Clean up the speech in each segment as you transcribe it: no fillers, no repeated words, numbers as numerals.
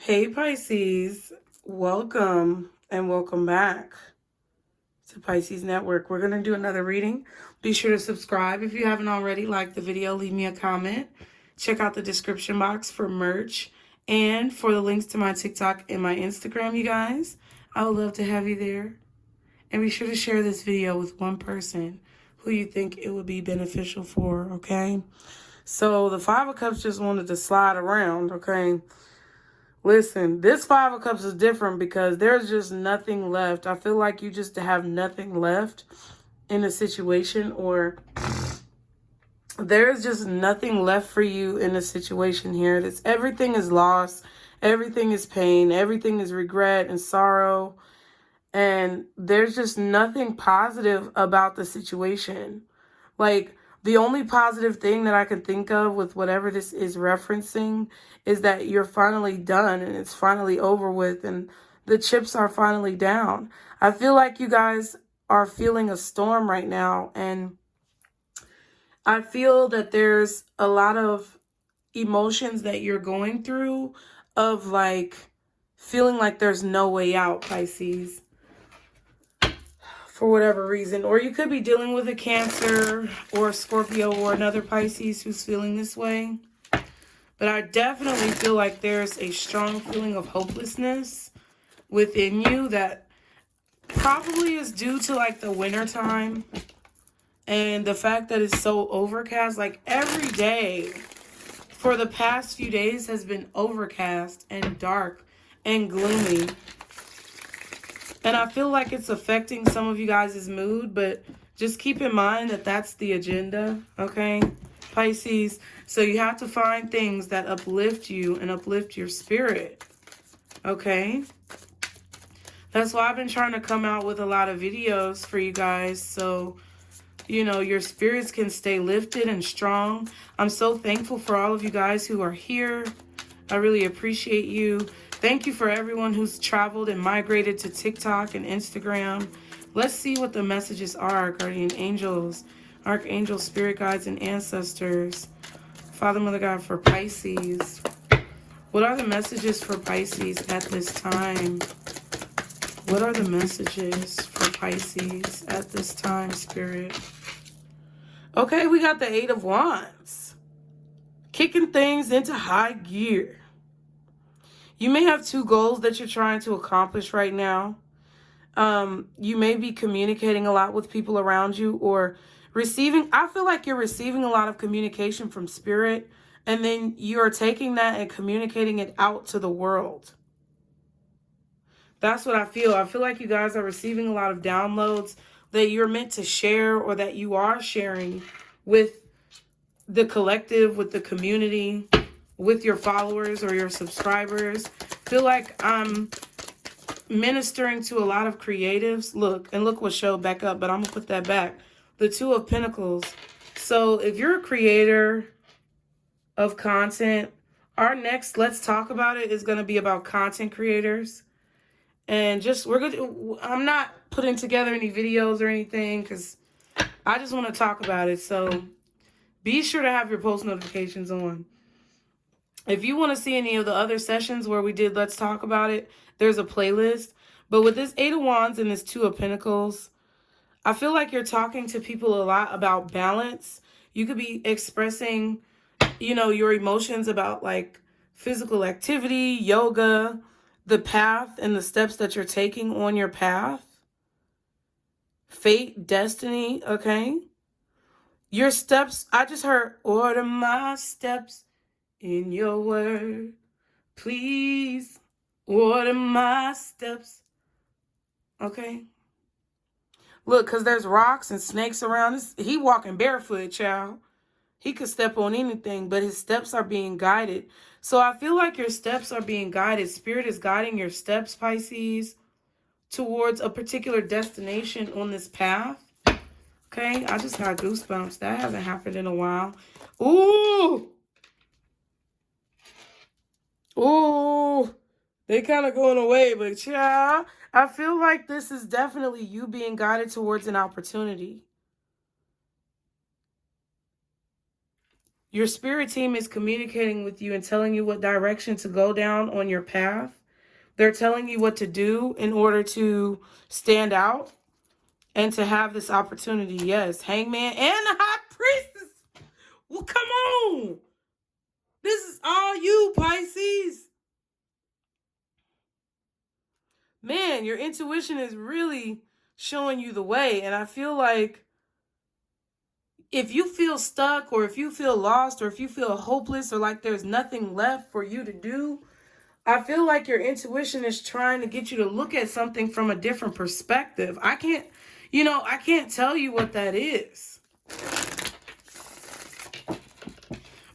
Hey Pisces, welcome and welcome back to Pisces Network. We're going to do another reading. Be sure to subscribe if you haven't already. Like the video, leave me a comment. Check out the description box for merch and for the links to my TikTok and my Instagram, you guys. I would love to have you there. And be sure to share this video with one person who you think it would be beneficial for, okay? So the Five of Cups just wanted to slide around, okay? Listen, this Five of Cups is different because there's just nothing left. I feel like you just have nothing left in a situation, or there's just nothing left for you in a situation here. Everything is loss, everything is pain, everything is regret and sorrow, and there's just nothing positive about the situation. Like, the only positive thing that I can think of with whatever this is referencing is that you're finally done and it's finally over with and the chips are finally down. I feel like you guys are feeling a storm right now, and I feel that there's a lot of emotions that you're going through of like feeling like there's no way out, Pisces, for whatever reason. Or you could be dealing with a Cancer or a Scorpio or another Pisces who's feeling this way. But I definitely feel like there's a strong feeling of hopelessness within you that probably is due to like the winter time and the fact that it's so overcast. Like every day for the past few days has been overcast and dark and gloomy. And I feel like it's affecting some of you guys' mood, but just keep in mind that that's the agenda, okay, Pisces? So you have to find things that uplift you and uplift your spirit, okay? That's why I've been trying to come out with a lot of videos for you guys so, you know, your spirits can stay lifted and strong. I'm so thankful for all of you guys who are here. I really appreciate you. Thank you for everyone who's traveled and migrated to TikTok and Instagram. Let's see what the messages are, guardian angels, archangels, spirit guides, and ancestors. Father, Mother, God, for Pisces. What are the messages for Pisces at this time? What are the messages for Pisces at this time, Spirit? Okay, we got the Eight of Wands. Kicking things into high gear. You may have two goals that you're trying to accomplish right now. You may be communicating a lot with people around you or receiving. I feel like you're receiving a lot of communication from Spirit, and then you're taking that and communicating it out to the world. That's what I feel. I feel like you guys are receiving a lot of downloads that you're meant to share or that you are sharing with the collective, with the community, with your followers or your subscribers. Feel like I'm ministering to a lot of creatives. Look what showed back up, but I'm gonna put that back. The Two of Pentacles. So if you're a creator of content, our next Let's Talk About It is going to be about content creators. And just I'm not putting together any videos or anything because I just want to talk about it. So be sure to have your post notifications on. If you want to see any of the other sessions where we did Let's Talk About It, there's a playlist. But with this Eight of Wands and this Two of Pentacles, I feel like you're talking to people a lot about balance. You could be expressing, you know, your emotions about like physical activity, yoga, the path and the steps that you're taking on your path. Fate, destiny, okay? Your steps, I just heard, order my steps in your word, please order my steps. Okay. Look, because there's rocks and snakes around. He walking barefoot, child. He could step on anything, but his steps are being guided. So I feel like your steps are being guided. Spirit is guiding your steps, Pisces, towards a particular destination on this path. Okay, I just got goosebumps. That hasn't happened in a while. Ooh! Ooh, they kind of going away, but yeah, I feel like this is definitely you being guided towards an opportunity. Your spirit team is communicating with you and telling you what direction to go down on your path. They're telling you what to do in order to stand out and to have this opportunity. Yes, Hangman and the High Priestess. Well, come on. This is all you, Pisces. Man, your intuition is really showing you the way. And I feel like if you feel stuck, or if you feel lost, or if you feel hopeless, or like there's nothing left for you to do, I feel like your intuition is trying to get you to look at something from a different perspective. I can't tell you what that is.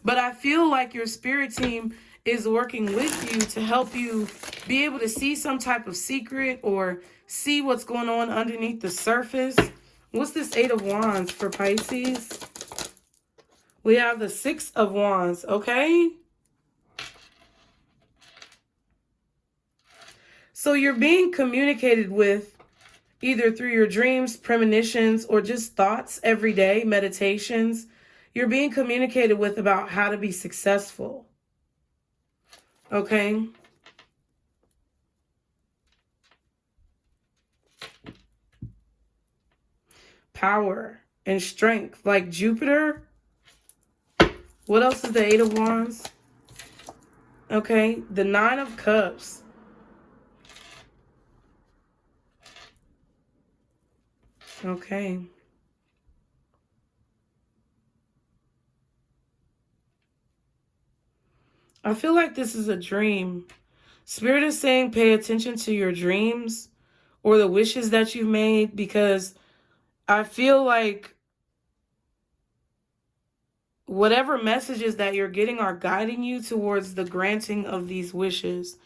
But I feel like your spirit team is working with you to help you be able to see some type of secret or see what's going on underneath the surface. What's this 8 of Wands for Pisces? We have the 6 of Wands, okay? So you're being communicated with either through your dreams, premonitions, or just thoughts every day, meditations. You're being communicated with about how to be successful. Okay? Power and strength, like Jupiter. What else is the 8 of Wands? Okay, the 9 of Cups. Okay. I feel like this is a dream. Spirit is saying pay attention to your dreams or the wishes that you've made, because I feel like whatever messages that you're getting are guiding you towards the granting of these wishes.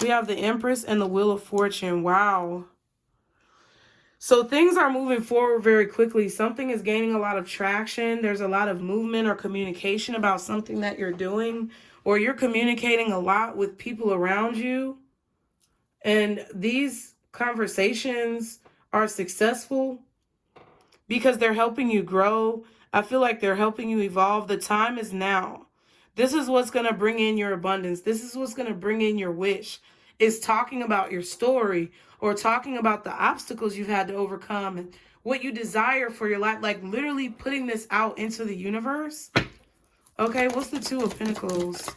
We have the Empress and the Wheel of Fortune. Wow. So things are moving forward very quickly. Something is gaining a lot of traction. There's a lot of movement or communication about something that you're doing, or you're communicating a lot with people around you. And these conversations are successful because they're helping you grow. I feel like they're helping you evolve. The time is now. This is what's going to bring in your abundance. This is what's going to bring in your wish. Is talking about your story, or talking about the obstacles you've had to overcome and what you desire for your life. Like literally putting this out into the universe. Okay, what's the 2 of Pentacles?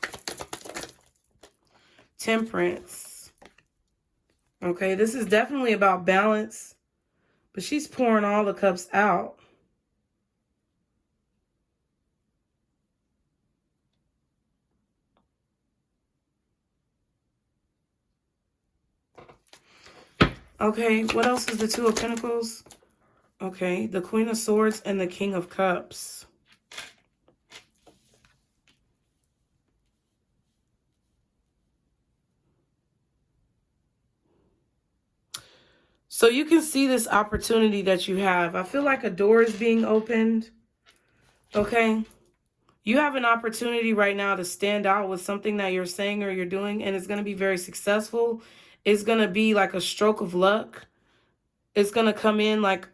Temperance. Okay, this is definitely about balance, but she's pouring all the cups out. Okay, what else is the 2 of Pentacles? Okay, the Queen of Swords and the King of Cups. So you can see this opportunity that you have. I feel like a door is being opened. Okay. You have an opportunity right now to stand out with something that you're saying or you're doing, and it's going to be very successful. It's going to be like a stroke of luck. It's going to come in like,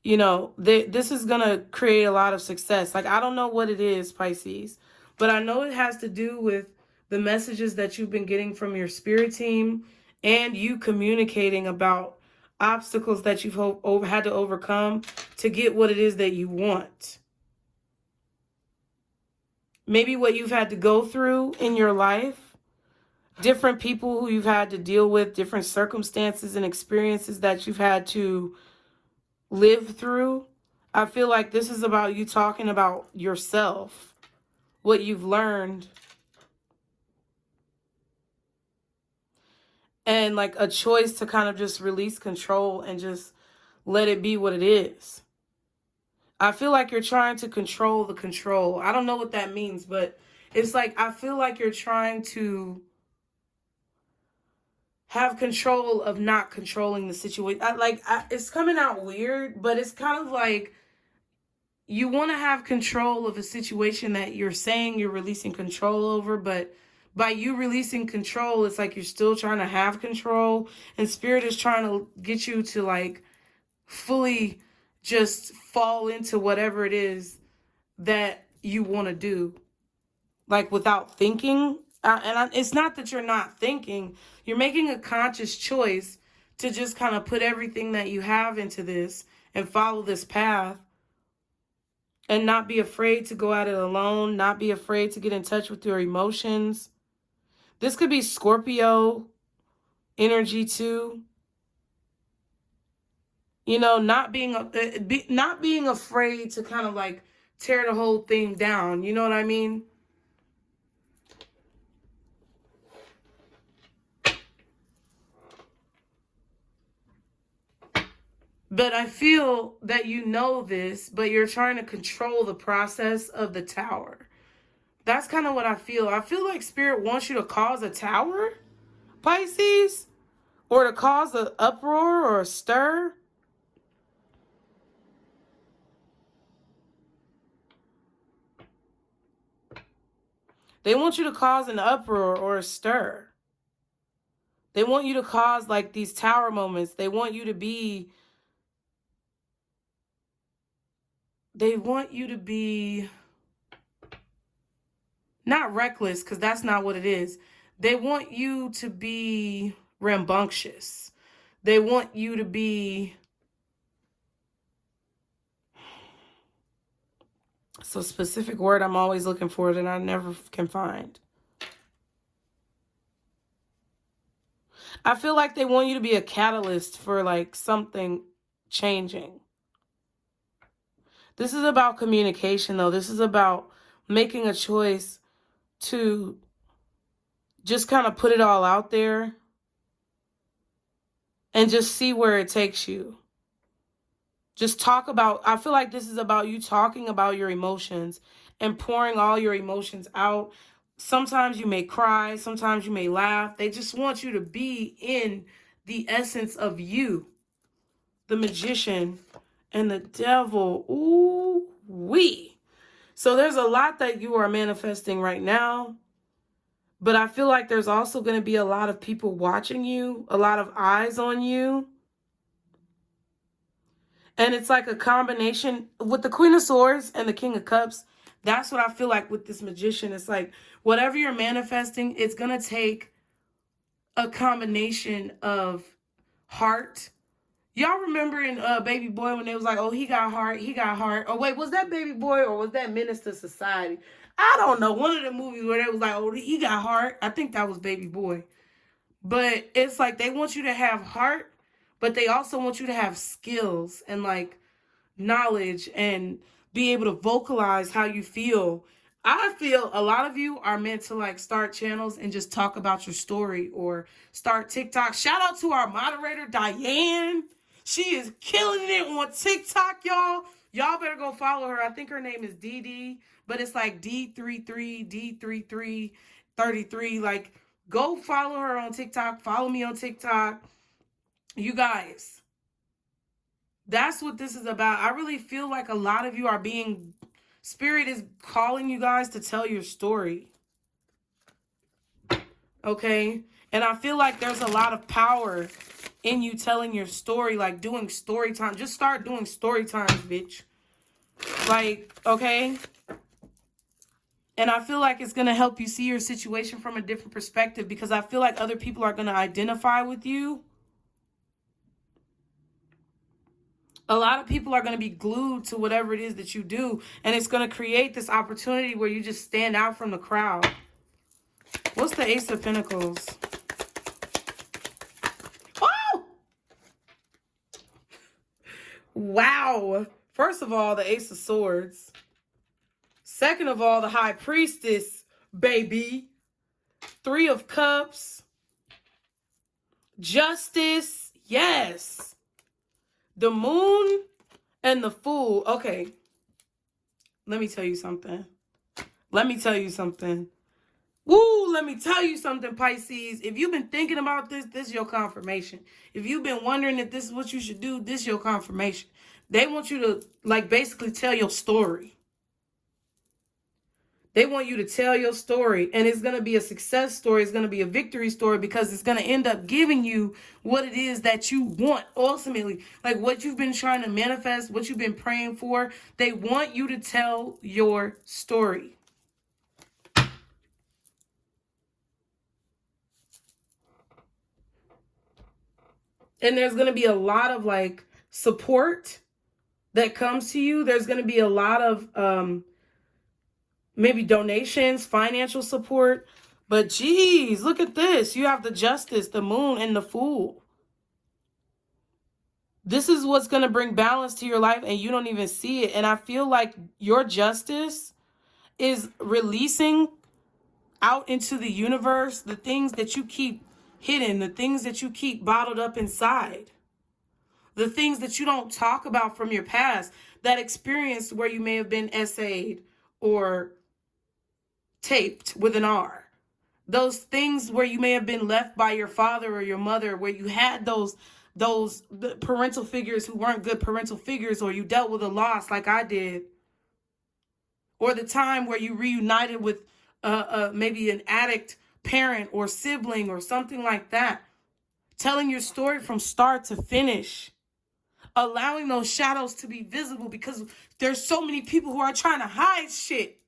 you know, this is going to create a lot of success. Like, I don't know what it is, Pisces, but I know it has to do with the messages that you've been getting from your spirit team and you communicating about obstacles that you've had to overcome to get what it is that you want. Maybe what you've had to go through in your life, different people who you've had to deal with, different circumstances and experiences that you've had to live through. I feel like this is about you talking about yourself, what you've learned, and like a choice to kind of just release control and just let it be what it is. I feel like you're trying to control the control. I don't know what that means, but it's like I feel like you're trying to have control of not controlling the situation. It's coming out weird, but it's kind of like you want to have control of a situation that you're saying you're releasing control over, but by you releasing control, it's like you're still trying to have control, and Spirit is trying to get you to like fully just fall into whatever it is that you want to do. like without thinking. It's not that you're not thinking. You're making a conscious choice to just kind of put everything that you have into this and follow this path and not be afraid to go at it alone, not be afraid to get in touch with your emotions. This could be Scorpio energy too. You know, not being afraid to kind of like tear the whole thing down. You know what I mean? But I feel that you know this, but you're trying to control the process of the tower. That's kind of what I feel. I feel like Spirit wants you to cause a tower, Pisces, or to cause an uproar or a stir. They want you to cause an uproar or a stir. They want you to cause like these tower moments. They want you to be not reckless, because that's not what it is. They want you to be rambunctious. They want you to be... It's a specific word I'm always looking for that I never can find. I feel like they want you to be a catalyst for like something changing. This is about communication though. This is about making a choice to just kind of put it all out there and just see where it takes you. Just talk about, I feel like this is about you talking about your emotions and pouring all your emotions out. Sometimes you may cry, sometimes you may laugh. They just want you to be in the essence of you. The Magician and the Devil. Ooh wee. So there's a lot that you are manifesting right now. But I feel like there's also going to be a lot of people watching you, a lot of eyes on you. And it's like a combination with the Queen of Swords and the King of Cups. That's what I feel like with this Magician. It's like whatever you're manifesting, it's going to take a combination of heart. Y'all remember in Baby Boy when they was like, oh, he got heart, he got heart. Oh, wait, was that Baby Boy or was that Minister Society? I don't know. One of the movies where they was like, oh, he got heart. I think that was Baby Boy. But it's like they want you to have heart, but they also want you to have skills and like knowledge and be able to vocalize how you feel. I feel a lot of you are meant to like start channels and just talk about your story or start TikTok. Shout out to our moderator, Diane. She is killing it on TikTok, y'all. Y'all better go follow her. I think her name is DD, but it's like D33, Like, go follow her on TikTok. Follow me on TikTok. You guys, that's what this is about. I really feel like a lot of you are being... Spirit is calling you guys to tell your story. Okay? And I feel like there's a lot of power in you telling your story, like doing story time. Just start doing story times, bitch. Like, okay? And I feel like it's going to help you see your situation from a different perspective, because I feel like other people are going to identify with you. A lot of people are going to be glued to whatever it is that you do. And it's going to create this opportunity where you just stand out from the crowd. What's the Ace of Pentacles? Oh! Wow. First of all, the Ace of Swords. Second of all, the High Priestess, baby. Three of Cups. Justice. Yes. The Moon and the Fool. Okay. Let me tell you something. Let me tell you something. Woo, let me tell you something, Pisces. If you've been thinking about this, this is your confirmation. If you've been wondering if this is what you should do, this is your confirmation. They want you to, like, basically tell your story. They want you to tell your story, and it's going to be a success story. It's going to be a victory story, because it's going to end up giving you what it is that you want ultimately. Like what you've been trying to manifest, what you've been praying for. They want you to tell your story. And there's going to be a lot of like support that comes to you. There's going to be a lot of maybe donations, financial support. But geez, look at this. You have the Justice, the Moon, and the Fool. This is what's going to bring balance to your life, and you don't even see it. And I feel like your justice is releasing out into the universe the things that you keep hidden, the things that you keep bottled up inside, the things that you don't talk about from your past, that experience where you may have been essayed or taped with an R. Those things where you may have been left by your father or your mother, where you had those parental figures who weren't good parental figures, or you dealt with a loss like I did, or the time where you reunited with maybe an addict parent or sibling or something like that. Telling your story from start to finish. Allowing those shadows to be visible, because there's so many people who are trying to hide shit.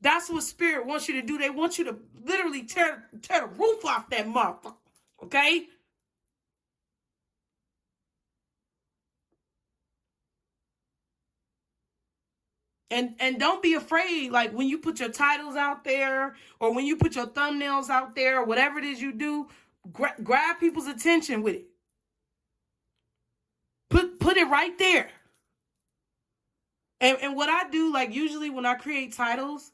That's what Spirit wants you to do. They want you to literally tear the roof off that motherfucker. Okay? And don't be afraid, like when you put your titles out there, or when you put your thumbnails out there, or whatever it is you do, grab people's attention with it. Put it right there. And what I do, like usually when I create titles,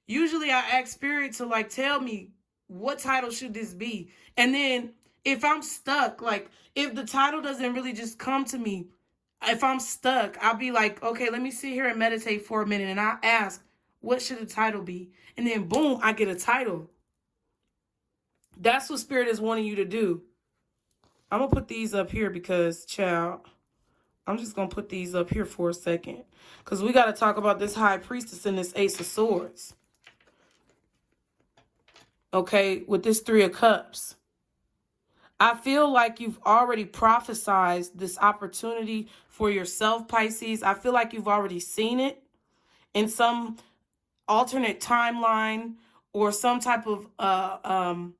usually I ask Spirit to like tell me what title should this be. And then if I'm stuck, like if the title doesn't really just come to me, if I'm stuck, I'll be like, okay, let me sit here and meditate for a minute. And I ask, what should the title be? And then boom, I get a title. That's what Spirit is wanting you to do. I'm going to put these up here because, child, I'm just going to put these up here for a second. Because we got to talk about this High Priestess and this Ace of Swords. Okay, with this Three of Cups. I feel like you've already prophesized this opportunity for yourself, Pisces. I feel like you've already seen it in some alternate timeline or some type of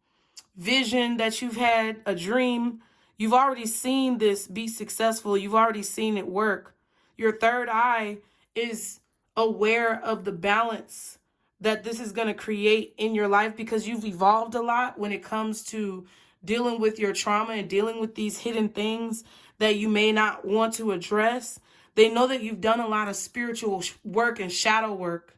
vision that you've had, a dream. You've already seen this be successful. You've already seen it work. Your third eye is aware of the balance that this is going to create in your life, because you've evolved a lot when it comes to dealing with your trauma and dealing with these hidden things that you may not want to address. They know that you've done a lot of spiritual work and shadow work,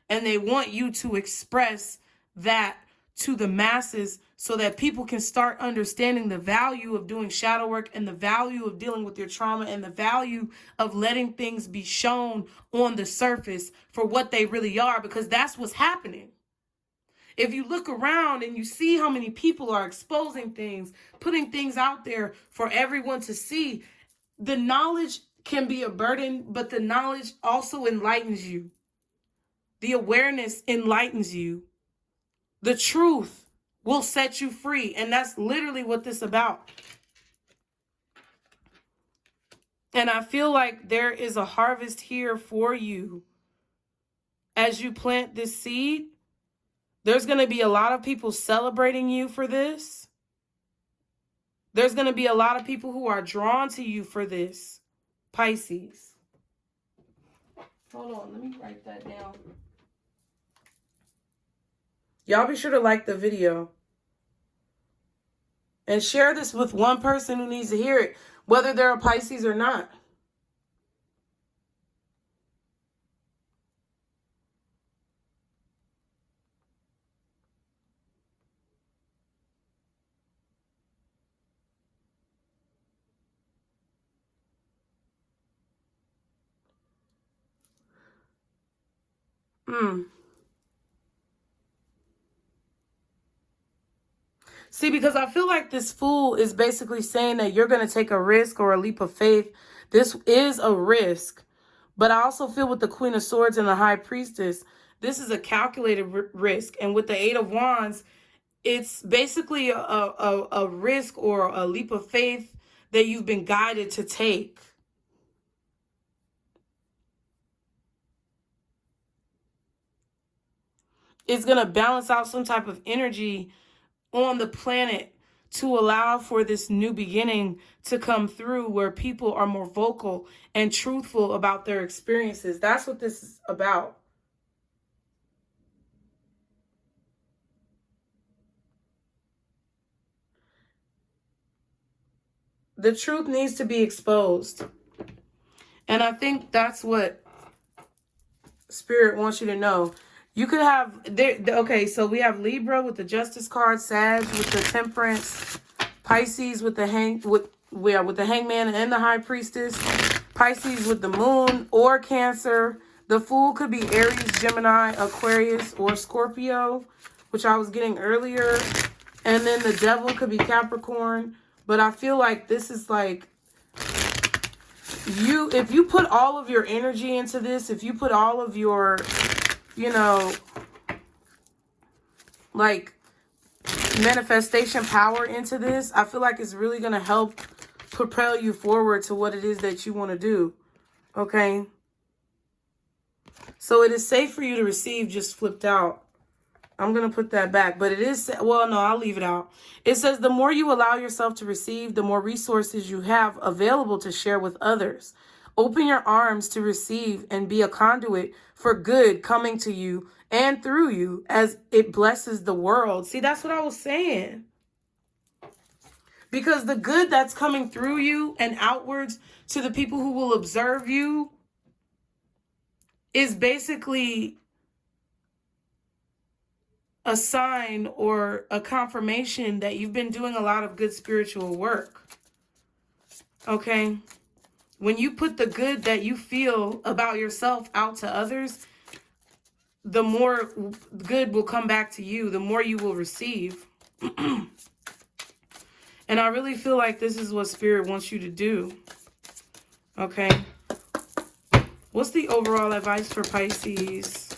and they want you to express that to the masses so that people can start understanding the value of doing shadow work and the value of dealing with your trauma and the value of letting things be shown on the surface for what they really are, because that's what's happening. If you look around and you see how many people are exposing things, putting things out there for everyone to see, the knowledge can be a burden, but the knowledge also enlightens you. The awareness enlightens you. The truth will set you free. And that's literally what this is about. And I feel like there is a harvest here for you. As you plant this seed, there's going to be a lot of people celebrating you for this. There's going to be a lot of people who are drawn to you for this, Pisces. Hold on, let me write that down. Y'all be sure to like the video. And share this with one person who needs to hear it, whether they're a Pisces or not. See, because I feel like this Fool is basically saying that you're going to take a risk or a leap of faith. This is a risk. But I also feel with the Queen of Swords and the High Priestess, this is a calculated risk. And with the Eight of Wands, it's basically a risk or a leap of faith that you've been guided to take. It's going to balance out some type of energy on the planet to allow for this new beginning to come through, where people are more vocal and truthful about their experiences. That's what this is about. The truth needs to be exposed. And I think that's what Spirit wants you to know. You could have, okay, so we have Libra with the Justice card, Sag with the Temperance, Pisces with the Hangman and the High Priestess, Pisces with the Moon or Cancer. The Fool could be Aries, Gemini, Aquarius, or Scorpio, which I was getting earlier. And then the Devil could be Capricorn. But I feel like this is like, if you put all of your energy into this, if you put all of your, like manifestation power into this, I feel like it's really going to help propel you forward to what it is that you want to do. Okay. So it is safe for you to receive, just flipped out. I'm going to put that back, but it is, well, no, I'll leave it out. It says, the more you allow yourself to receive, the more resources you have available to share with others. Open your arms to receive and be a conduit for good coming to you and through you as it blesses the world. See, that's what I was saying. Because the good that's coming through you and outwards to the people who will observe you is basically a sign or a confirmation that you've been doing a lot of good spiritual work. Okay? When you put the good that you feel about yourself out to others, the more good will come back to you, the more you will receive. And I really feel like this is what Spirit wants you to do. Okay? What's the overall advice for Pisces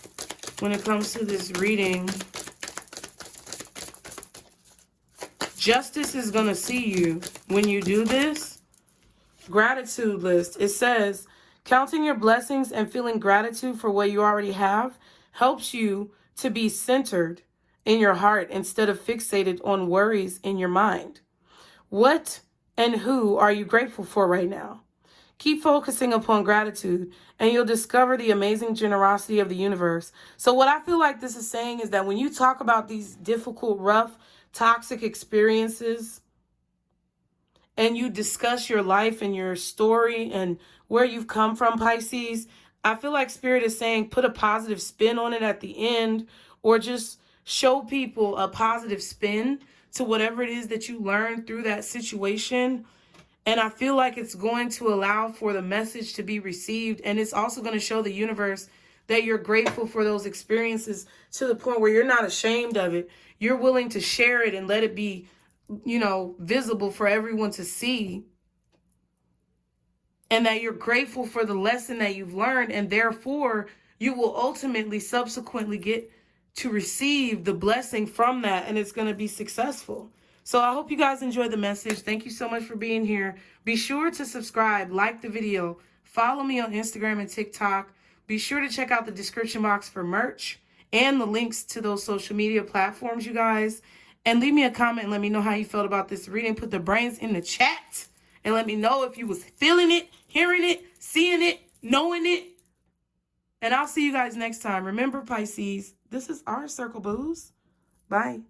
when it comes to this reading? Justice is going to see you when you do this. Gratitude list. It says, counting your blessings and feeling gratitude for what you already have helps you to be centered in your heart instead of fixated on worries in your mind. What and who are you grateful for right now? Keep focusing upon gratitude and you'll discover the amazing generosity of the universe. So what I feel like this is saying is that when you talk about these difficult, rough, toxic experiences and you discuss your life and your story and where you've come from, Pisces, I feel like Spirit is saying put a positive spin on it at the end, or just show people a positive spin to whatever it is that you learned through that situation. And I feel like it's going to allow for the message to be received. And it's also going to show the universe that you're grateful for those experiences to the point where you're not ashamed of it. You're willing to share it and let it be, visible for everyone to see. And that you're grateful for the lesson that you've learned. And therefore, you will ultimately, subsequently get to receive the blessing from that. And it's going to be successful. So I hope you guys enjoyed the message. Thank you so much for being here. Be sure to subscribe, like the video, follow me on Instagram and TikTok. Be sure to check out the description box for merch and the links to those social media platforms, you guys. And leave me a comment and let me know how you felt about this reading. Put the brains in the chat and let me know if you was feeling it, hearing it, seeing it, knowing it. And I'll see you guys next time. Remember, Pisces, this is our circle, booze. Bye.